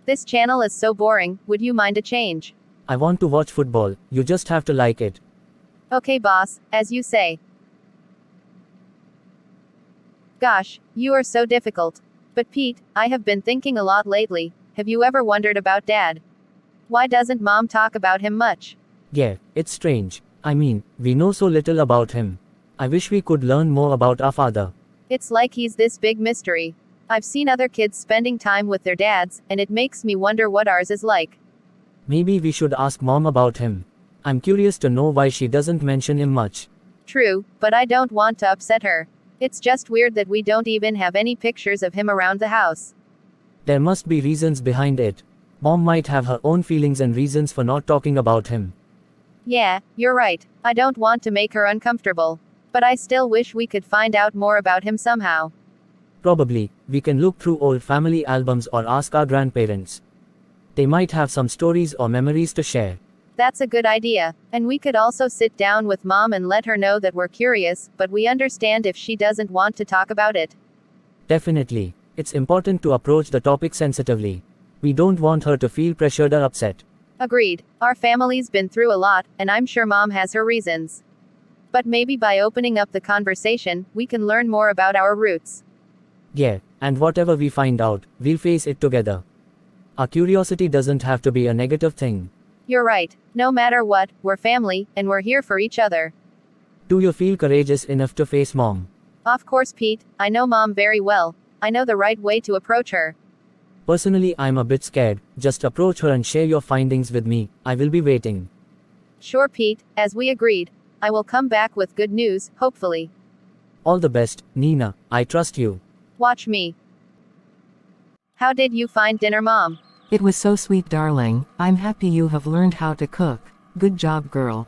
This channel is so boring, would you mind a change? I want to watch football, you just have to like it. Okay boss, as you say. Gosh, you are so difficult. But Pete, I have been thinking a lot lately. Have you ever wondered about Dad? Why doesn't Mom talk about him much? Yeah, it's strange. I mean, we know so little about him. I wish we could learn more about our father. It's like he's this big mystery. I've seen other kids spending time with their dads, and it makes me wonder what ours is like. Maybe we should ask Mom about him. I'm curious to know why she doesn't mention him much. True, but I don't want to upset her. It's just weird that we don't even have any pictures of him around the house. There must be reasons behind it. Mom might have her own feelings and reasons for not talking about him. Yeah, you're right. I don't want to make her uncomfortable. But I still wish we could find out more about him somehow. Probably, we can look through old family albums or ask our grandparents. They might have some stories or memories to share. That's a good idea. And we could also sit down with Mom and let her know that we're curious, but we understand if she doesn't want to talk about it. Definitely. It's important to approach the topic sensitively. We don't want her to feel pressured or upset. Agreed. Our family's been through a lot, and I'm sure Mom has her reasons. But maybe by opening up the conversation, we can learn more about our roots. Yeah, and whatever we find out, we'll face it together. Our curiosity doesn't have to be a negative thing. You're right. No matter what, we're family, and we're here for each other. Do you feel courageous enough to face Mom? Of course, Pete. I know Mom very well. I know the right way to approach her. Personally, I'm a bit scared. Just approach her and share your findings with me. I will be waiting. Sure, Pete, as we agreed. I will come back with good news, hopefully. All the best, Nina. I trust you. Watch me. How did you find dinner, Mom? It was so sweet, darling. I'm happy you have learned how to cook. Good job, girl.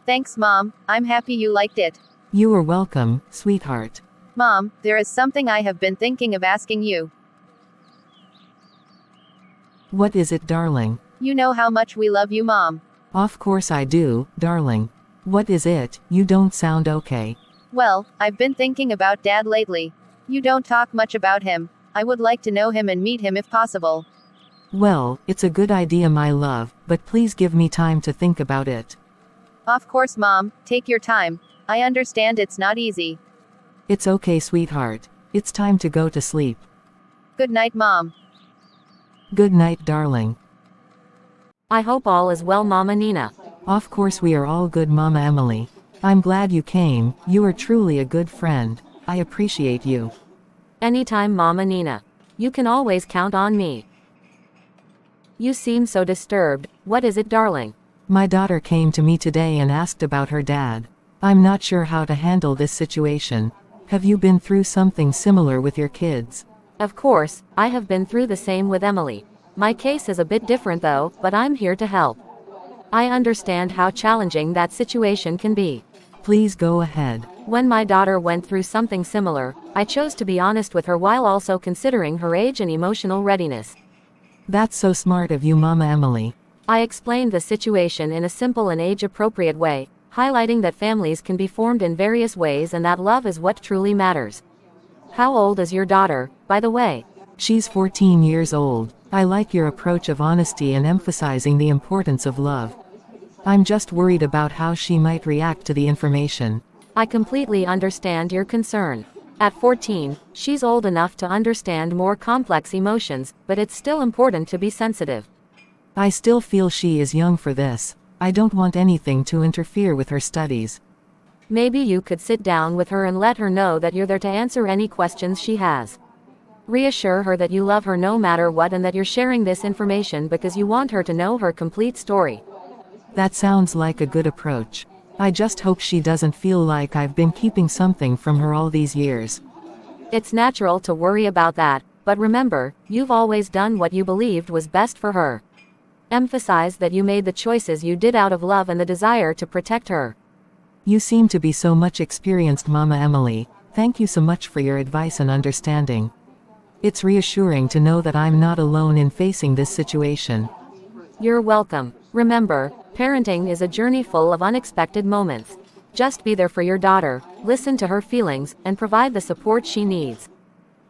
Thanks, Mom. I'm happy you liked it. You are welcome, sweetheart. Mom, there is something I have been thinking of asking you. What is it, darling? You know how much we love you, Mom. Of course I do, darling. What is it? You don't sound okay. Well, I've been thinking about Dad lately. You don't talk much about him. I would like to know him and meet him if possible. Well, it's a good idea, my love, but please give me time to think about it. Of course, Mom. Take your time. I understand it's not easy. It's okay, sweetheart. It's time to go to sleep. Good night, Mom. Good night, darling. I hope all is well, Mama Nina. Of course we are all good, Mama Emily. I'm glad you came. You are truly a good friend. I appreciate you. Anytime, Mama Nina. You can always count on me. You seem so disturbed. What is it, darling? My daughter came to me today and asked about her dad. I'm not sure how to handle this situation. Have you been through something similar with your kids? Of course, I have been through the same with Emily. My case is a bit different though, but I'm here to help. I understand how challenging that situation can be. Please go ahead. When my daughter went through something similar, I chose to be honest with her while also considering her age and emotional readiness. That's so smart of you, Mama Emily. I explained the situation in a simple and age-appropriate way, highlighting that families can be formed in various ways and that love is what truly matters. How old is your daughter, by the way? She's 14 years old. I like your approach of honesty and emphasizing the importance of love. I'm just worried about how she might react to the information. I completely understand your concern. At 14, she's old enough to understand more complex emotions, but it's still important to be sensitive. I still feel she is young for this. I don't want anything to interfere with her studies. Maybe you could sit down with her and let her know that you're there to answer any questions she has. Reassure her that you love her no matter what and that you're sharing this information because you want her to know her complete story. That sounds like a good approach. I just hope she doesn't feel like I've been keeping something from her all these years. It's natural to worry about that, but remember, you've always done what you believed was best for her. Emphasize that you made the choices you did out of love and the desire to protect her. You seem to be so much experienced, Mama Emily. Thank you so much for your advice and understanding. It's reassuring to know that I'm not alone in facing this situation. You're welcome. Remember, parenting is a journey full of unexpected moments. Just be there for your daughter, listen to her feelings, and provide the support she needs.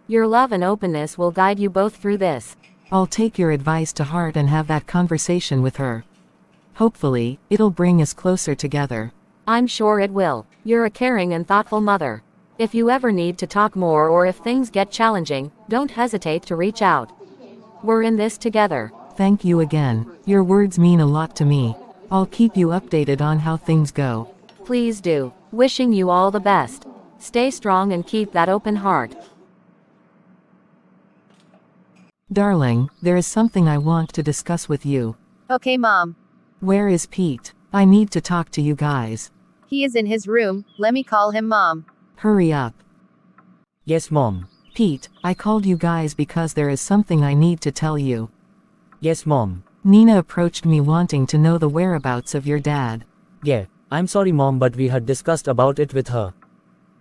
Your love and openness will guide you both through this. I'll take your advice to heart and have that conversation with her. Hopefully, it'll bring us closer together. I'm sure it will. You're a caring and thoughtful mother. If you ever need to talk more or if things get challenging, don't hesitate to reach out. We're in this together. Thank you again. Your words mean a lot to me. I'll keep you updated on how things go. Please do. Wishing you all the best. Stay strong and keep that open heart. Darling, there is something I want to discuss with you. Okay, Mom. Where is Pete? I need to talk to you guys. He is in his room, let me call him, Mom. Hurry up. Yes, Mom. Pete, I called you guys because there is something I need to tell you. Yes, Mom. Nina approached me wanting to know the whereabouts of your dad. Yeah, I'm sorry, Mom, but we had discussed about it with her.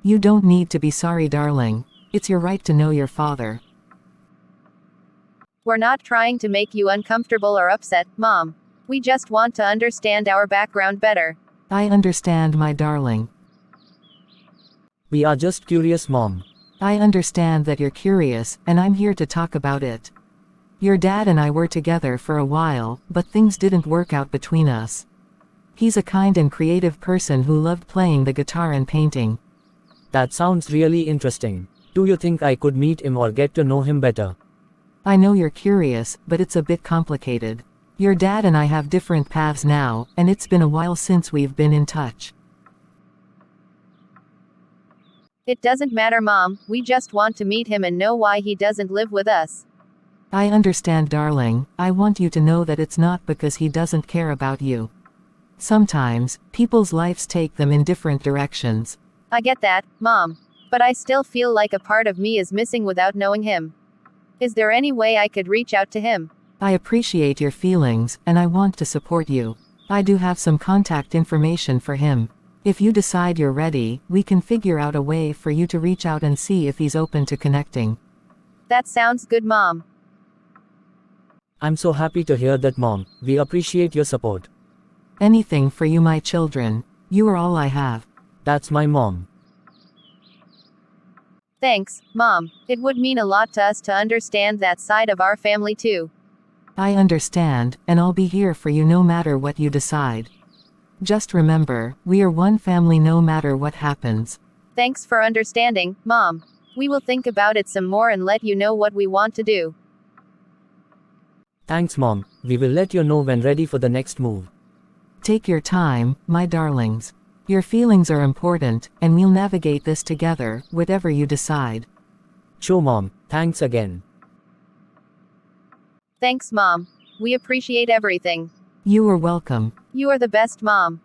You don't need to be sorry, darling. It's your right to know your father. We're not trying to make you uncomfortable or upset, Mom. We just want to understand our background better. I understand, my darling. We are just curious, Mom. I understand that you're curious, and I'm here to talk about it. Your dad and I were together for a while, but things didn't work out between us. He's a kind and creative person who loved playing the guitar and painting. That sounds really interesting. Do you think I could meet him or get to know him better? I know you're curious, but it's a bit complicated. Your dad and I have different paths now, and it's been a while since we've been in touch. It doesn't matter, Mom. We just want to meet him and know why he doesn't live with us. I understand, darling. I want you to know that it's not because he doesn't care about you. Sometimes, people's lives take them in different directions. I get that, Mom. But I still feel like a part of me is missing without knowing him. Is there any way I could reach out to him? I appreciate your feelings, and I want to support you. I do have some contact information for him. If you decide you're ready, we can figure out a way for you to reach out and see if he's open to connecting. That sounds good, Mom. I'm so happy to hear that, Mom. We appreciate your support. Anything for you, my children. You are all I have. That's my mom. Thanks, Mom. It would mean a lot to us to understand that side of our family too. I understand, and I'll be here for you no matter what you decide. Just remember, we are one family no matter what happens. Thanks for understanding, Mom. We will think about it some more and let you know what we want to do. Thanks, Mom. We will let you know when ready for the next move. Take your time, my darlings. Your feelings are important, and we'll navigate this together, whatever you decide. Sure, Mom. Thanks again. Thanks, Mom. We appreciate everything. You are welcome. You are the best, Mom.